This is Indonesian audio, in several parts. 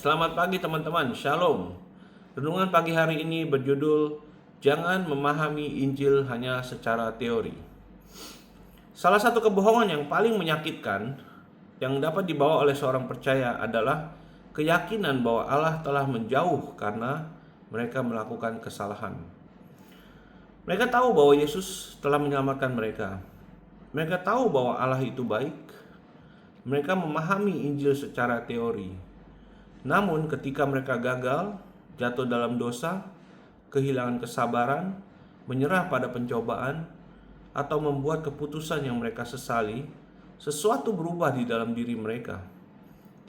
Selamat pagi teman-teman, Shalom. Renungan pagi hari ini berjudul Jangan memahami Injil hanya secara teori. Salah satu kebohongan yang paling menyakitkan yang dapat dibawa oleh seorang percaya adalah keyakinan bahwa Allah telah menjauh karena mereka melakukan kesalahan. Mereka tahu bahwa Yesus telah menyelamatkan mereka. Mereka tahu bahwa Allah itu baik. Mereka memahami Injil secara teori. Namun ketika mereka gagal, jatuh dalam dosa, kehilangan kesabaran, menyerah pada pencobaan, atau membuat keputusan yang mereka sesali, sesuatu berubah di dalam diri mereka.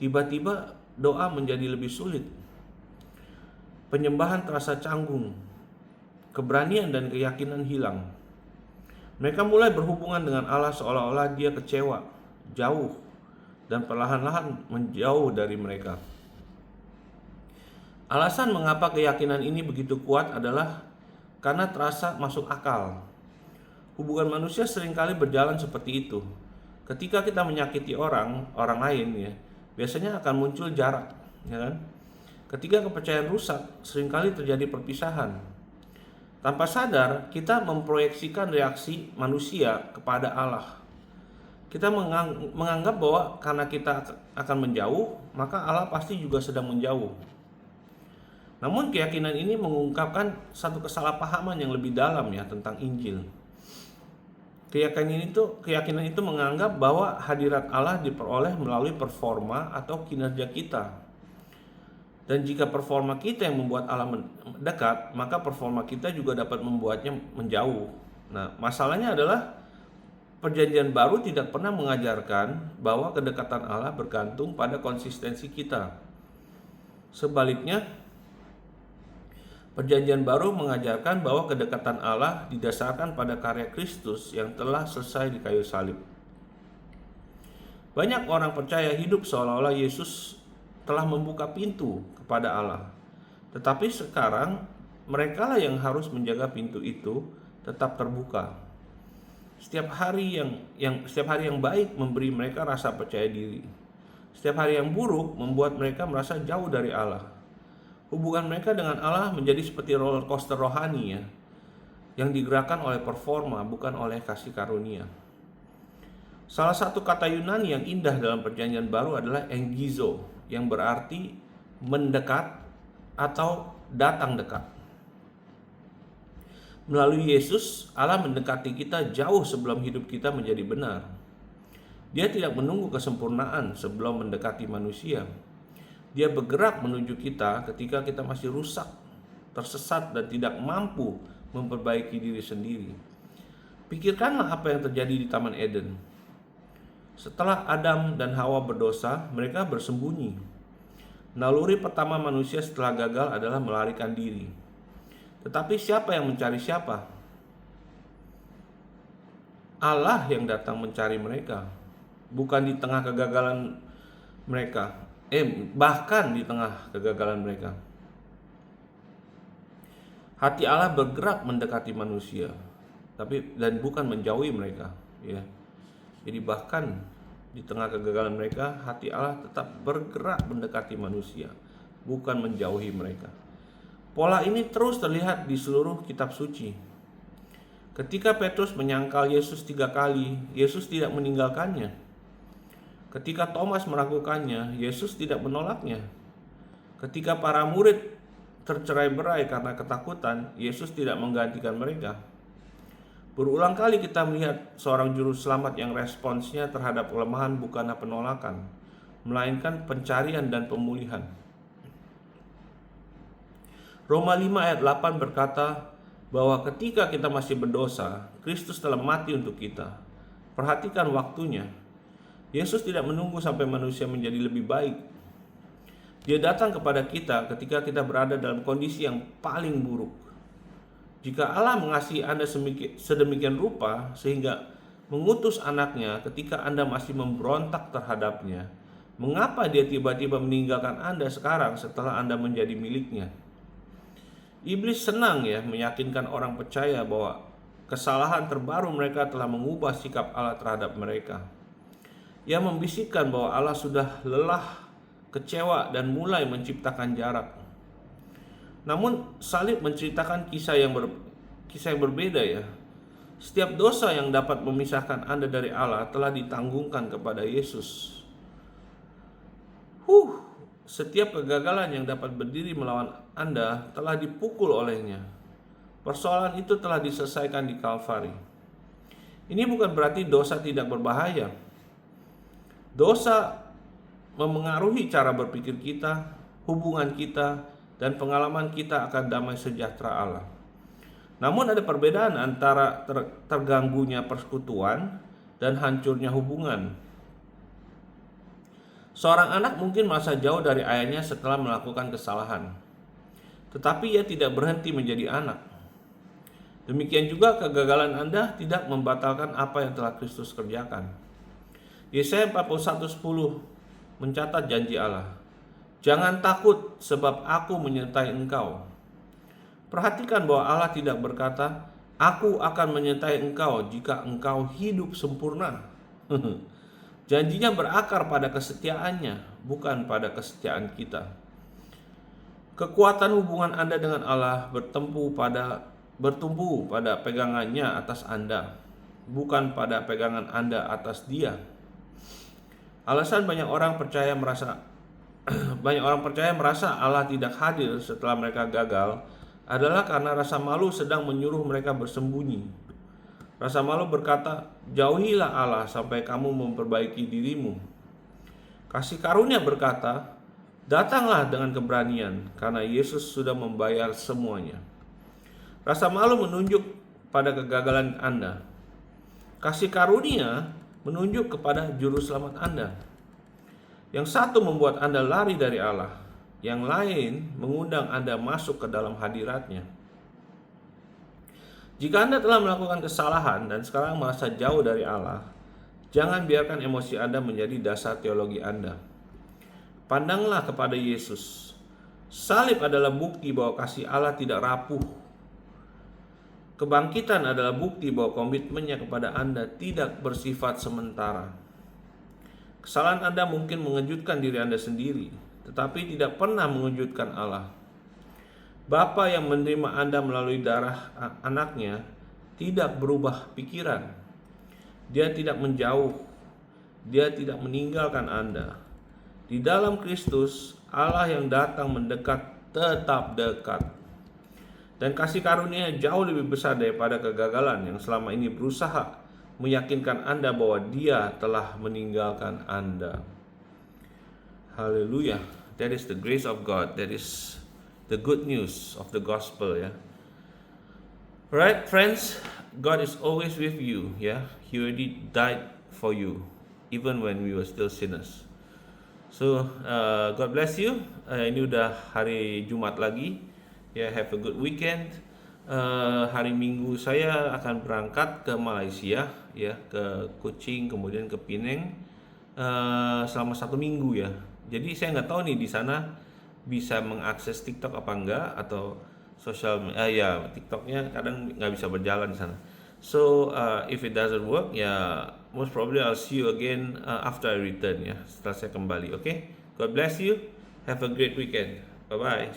Tiba-tiba doa menjadi lebih sulit. Penyembahan terasa canggung. Keberanian dan keyakinan hilang. Mereka mulai berhubungan dengan Allah seolah-olah Dia kecewa, jauh, dan perlahan-lahan menjauh dari mereka. Alasan mengapa keyakinan ini begitu kuat adalah karena terasa masuk akal. Hubungan manusia seringkali berjalan seperti itu. Ketika kita menyakiti orang lain ya, biasanya akan muncul jarak, ya kan? Ketika kepercayaan rusak, seringkali terjadi perpisahan. Tanpa sadar, kita memproyeksikan reaksi manusia kepada Allah. Kita menganggap bahwa karena kita akan menjauh, maka Allah pasti juga sedang menjauh. Namun keyakinan ini mengungkapkan satu kesalahpahaman yang lebih dalam ya tentang Injil. Keyakinan itu menganggap bahwa hadirat Allah diperoleh melalui performa atau kinerja kita. Dan jika performa kita yang membuat Allah mendekat, maka performa kita juga dapat membuatnya menjauh. Nah, masalahnya adalah Perjanjian Baru tidak pernah mengajarkan bahwa kedekatan Allah bergantung pada konsistensi kita. Sebaliknya, Perjanjian Baru mengajarkan bahwa kedekatan Allah didasarkan pada karya Kristus yang telah selesai di kayu salib. Banyak orang percaya hidup seolah-olah Yesus telah membuka pintu kepada Allah. Tetapi sekarang merekalah yang harus menjaga pintu itu tetap terbuka. Setiap hari yang baik memberi mereka rasa percaya diri. Setiap hari yang buruk membuat mereka merasa jauh dari Allah. Hubungan mereka dengan Allah menjadi seperti roller coaster rohani ya, yang digerakkan oleh performa bukan oleh kasih karunia. Salah satu kata Yunani yang indah dalam Perjanjian Baru adalah engizo, yang berarti mendekat atau datang dekat. Melalui Yesus, Allah mendekati kita jauh sebelum hidup kita menjadi benar. Dia tidak menunggu kesempurnaan sebelum mendekati manusia. Dia bergerak menuju kita ketika kita masih rusak, tersesat, dan tidak mampu memperbaiki diri sendiri. Pikirkanlah apa yang terjadi di Taman Eden. Setelah Adam dan Hawa berdosa, mereka bersembunyi. Naluri pertama manusia setelah gagal adalah melarikan diri. Tetapi siapa yang mencari siapa? Allah yang datang mencari mereka, bukan di tengah kegagalan mereka. Bahkan di tengah kegagalan mereka. Hati Allah bergerak mendekati manusia, dan bukan menjauhi mereka, ya. Jadi bahkan di tengah kegagalan mereka, hati Allah tetap bergerak mendekati manusia, bukan menjauhi mereka. Pola ini terus terlihat di seluruh kitab suci. Ketika Petrus menyangkal Yesus 3 kali, Yesus tidak meninggalkannya. Ketika Thomas meragukannya, Yesus tidak menolaknya. Ketika para murid tercerai-berai karena ketakutan, Yesus tidak menggantikan mereka. Berulang kali kita melihat seorang juru selamat yang responsnya terhadap kelemahan bukanlah penolakan, melainkan pencarian dan pemulihan. Roma 5 ayat 8 berkata bahwa ketika kita masih berdosa, Kristus telah mati untuk kita. Perhatikan waktunya. Yesus tidak menunggu sampai manusia menjadi lebih baik. Dia datang kepada kita ketika kita berada dalam kondisi yang paling buruk. Jika Allah mengasihi Anda sedemikian rupa sehingga mengutus anaknya ketika Anda masih memberontak terhadapnya, mengapa Dia tiba-tiba meninggalkan Anda sekarang setelah Anda menjadi miliknya? Iblis senang ya meyakinkan orang percaya bahwa kesalahan terbaru mereka telah mengubah sikap Allah terhadap mereka. Ia membisikkan bahwa Allah sudah lelah kecewa, dan mulai menciptakan jarak. Namun salib menceritakan kisah yang berbeda ya. Setiap dosa yang dapat memisahkan Anda dari Allah telah ditanggungkan kepada Yesus. Setiap kegagalan yang dapat berdiri melawan Anda telah dipukul olehnya. Persoalan itu telah diselesaikan di Kalvari. Ini bukan berarti dosa tidak berbahaya. Dosa memengaruhi cara berpikir kita, hubungan kita, dan pengalaman kita akan damai sejahtera Allah. Namun ada perbedaan antara terganggunya persekutuan dan hancurnya hubungan. Seorang anak mungkin merasa jauh dari ayahnya setelah melakukan kesalahan, tetapi ia tidak berhenti menjadi anak. Demikian juga kegagalan Anda tidak membatalkan apa yang telah Kristus kerjakan. Yesaya 41:10 mencatat janji Allah. Jangan takut sebab aku menyertai engkau. Perhatikan bahwa Allah tidak berkata, aku akan menyertai engkau jika engkau hidup sempurna. Janjinya berakar pada kesetiaannya, bukan pada kesetiaan kita. Kekuatan hubungan Anda dengan Allah bertumpu pada pegangannya atas Anda, bukan pada pegangan Anda atas Dia. Alasan banyak orang percaya merasa Allah tidak hadir setelah mereka gagal adalah karena rasa malu sedang menyuruh mereka bersembunyi. Rasa malu berkata, jauhilah Allah sampai kamu memperbaiki dirimu. Kasih karunia berkata, datanglah dengan keberanian karena Yesus sudah membayar semuanya. Rasa malu menunjuk pada kegagalan Anda. Kasih karunia menunjuk kepada juru selamat Anda. Yang satu membuat Anda lari dari Allah, yang lain mengundang Anda masuk ke dalam hadiratnya. Jika Anda telah melakukan kesalahan dan sekarang merasa jauh dari Allah, jangan biarkan emosi Anda menjadi dasar teologi Anda. Pandanglah kepada Yesus. Salib adalah bukti bahwa kasih Allah tidak rapuh. Kebangkitan adalah bukti bahwa komitmennya kepada Anda tidak bersifat sementara. Kesalahan Anda mungkin mengejutkan diri Anda sendiri, tetapi tidak pernah mengejutkan Allah. Bapa yang menerima Anda melalui darah anaknya tidak berubah pikiran. Dia tidak menjauh. Dia tidak meninggalkan Anda. Di dalam Kristus, Allah yang datang mendekat tetap dekat. Dan kasih karunia jauh lebih besar daripada kegagalan yang selama ini berusaha meyakinkan Anda bahwa Dia telah meninggalkan Anda. Haleluya. That is the grace of God. That is the good news of the gospel, ya. Right, friends, God is always with you, ya. He already died for you, even when we were still sinners. So, God bless you. Ini udah hari Jumat lagi, ya. Have a good weekend. Hari Minggu saya akan berangkat ke Malaysia, ya, ke Kuching, kemudian ke Penang, selama 1 minggu, ya. Jadi saya nggak tahu nih di sana bisa mengakses TikTok apa enggak, atau TikToknya kadang nggak bisa berjalan di sana. So if it doesn't work, ya most probably I'll see you again after I return, ya, setelah saya kembali. Okay? God bless you. Have a great weekend. Bye bye.